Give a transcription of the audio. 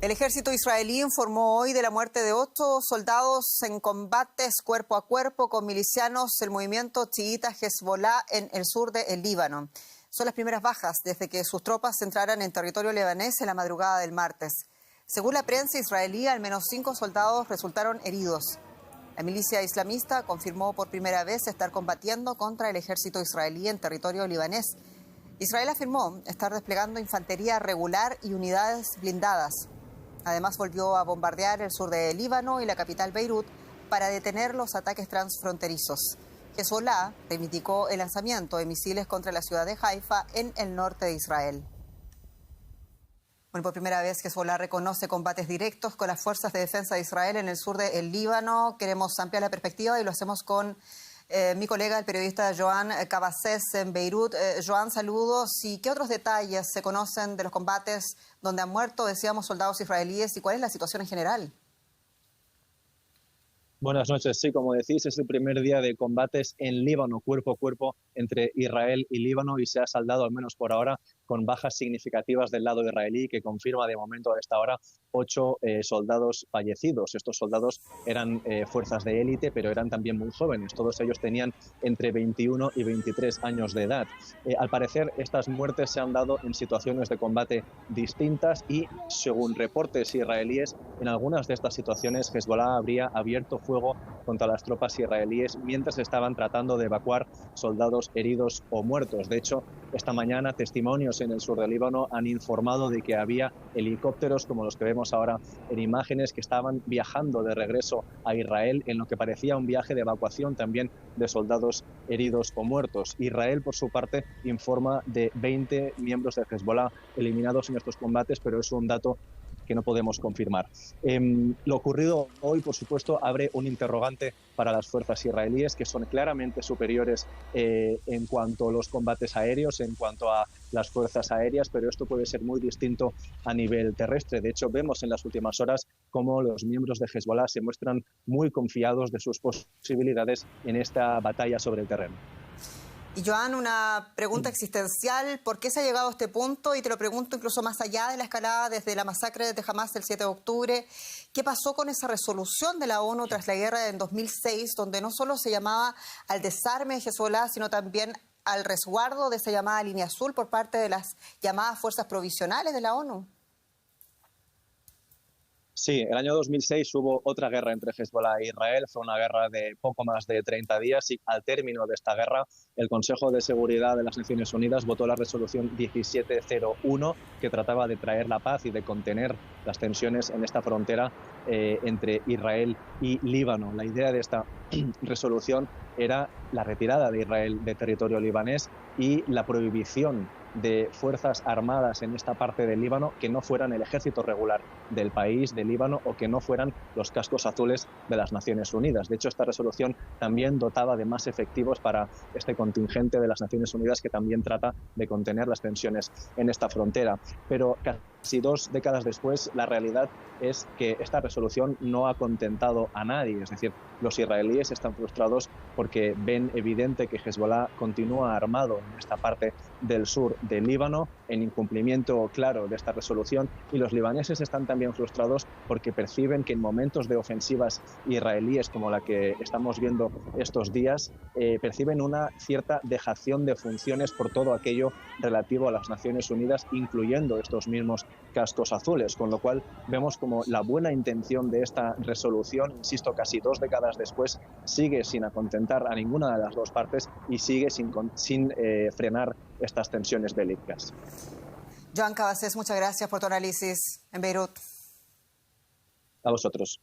El ejército israelí informó hoy de la muerte de 8 soldados en combates cuerpo a cuerpo con milicianos del movimiento chiita Hezbollah en el sur del Líbano. Son las primeras bajas desde que sus tropas entraran en territorio libanés en la madrugada del martes. Según la prensa israelí, al menos 5 soldados resultaron heridos. La milicia islamista confirmó por primera vez estar combatiendo contra el ejército israelí en territorio libanés. Israel afirmó estar desplegando infantería regular y unidades blindadas. Además, volvió a bombardear el sur de Líbano y la capital Beirut para detener los ataques transfronterizos. Hezbollah reivindicó el lanzamiento de misiles contra la ciudad de Haifa en el norte de Israel. Bueno, por primera vez Hezbollah reconoce combates directos con las fuerzas de defensa de Israel en el sur del Líbano. Queremos ampliar la perspectiva y lo hacemos con mi colega, el periodista Joan Cabasés en Beirut. Joan, saludos. ¿Y qué otros detalles se conocen de los combates donde han muerto, decíamos, soldados israelíes, y cuál es la situación en general? Buenas noches. Sí, como decís, es el primer día de combates en Líbano, cuerpo a cuerpo, entre Israel y Líbano, y se ha saldado, al menos por ahora, con bajas significativas del lado israelí, que confirma de momento a esta hora 8 soldados fallecidos. Estos soldados eran fuerzas de élite, pero eran también muy jóvenes. Todos ellos tenían entre 21 y 23 años de edad. Al parecer, estas muertes se han dado en situaciones de combate distintas y, según reportes israelíes, en algunas de estas situaciones Hezbollah habría abierto fuego contra las tropas israelíes mientras estaban tratando de evacuar soldados heridos o muertos. De hecho, esta mañana testimonios en el sur del Líbano han informado de que había helicópteros como los que vemos ahora en imágenes que estaban viajando de regreso a Israel en lo que parecía un viaje de evacuación también de soldados heridos o muertos. Israel, por su parte, informa de 20 miembros de Hezbollah eliminados en estos combates, pero es un dato que no podemos confirmar. Lo ocurrido hoy, por supuesto, abre un interrogante para las fuerzas israelíes, que son claramente superiores en cuanto a los combates aéreos, en cuanto a las fuerzas aéreas, pero esto puede ser muy distinto a nivel terrestre. De hecho, vemos en las últimas horas cómo los miembros de Hezbollah se muestran muy confiados de sus posibilidades en esta batalla sobre el terreno. Y Joan, una pregunta existencial: ¿por qué se ha llegado a este punto? Y te lo pregunto incluso más allá de la escalada, desde la masacre de Hamás el 7 de octubre. ¿Qué pasó con esa resolución de la ONU tras la guerra en 2006, donde no solo se llamaba al desarme de Hezbollah, sino también al resguardo de esa llamada línea azul por parte de las llamadas fuerzas provisionales de la ONU? Sí, el año 2006 hubo otra guerra entre Hezbollah e Israel. Fue una guerra de poco más de 30 días y al término de esta guerra el Consejo de Seguridad de las Naciones Unidas votó la resolución 1701, que trataba de traer la paz y de contener las tensiones en esta frontera entre Israel y Líbano. La idea de esta resolución era la retirada de Israel de territorio libanés y la prohibición de fuerzas armadas en esta parte del Líbano que no fueran el ejército regular del país, del Líbano, o que no fueran los cascos azules de las Naciones Unidas. De hecho, esta resolución también dotaba de más efectivos para este contingente de las Naciones Unidas que también trata de contener las tensiones en esta frontera. Pero casi 2 décadas después, la realidad es que esta resolución no ha contentado a nadie. Es decir, los israelíes están frustrados porque ven evidente que Hezbollah continúa armado en esta parte del sur del Líbano, en incumplimiento claro de esta resolución, y los libaneses están también frustrados porque perciben que en momentos de ofensivas israelíes como la que estamos viendo estos días, perciben una cierta dejación de funciones por todo aquello relativo a las Naciones Unidas, incluyendo estos mismos cascos azules, con lo cual vemos como la buena intención de esta resolución, insisto, casi 2 décadas después, sigue sin acontentar a ninguna de las dos partes y sigue sin frenar estas tensiones bélicas. Joan Cabasés, muchas gracias por tu análisis en Beirut. A vosotros.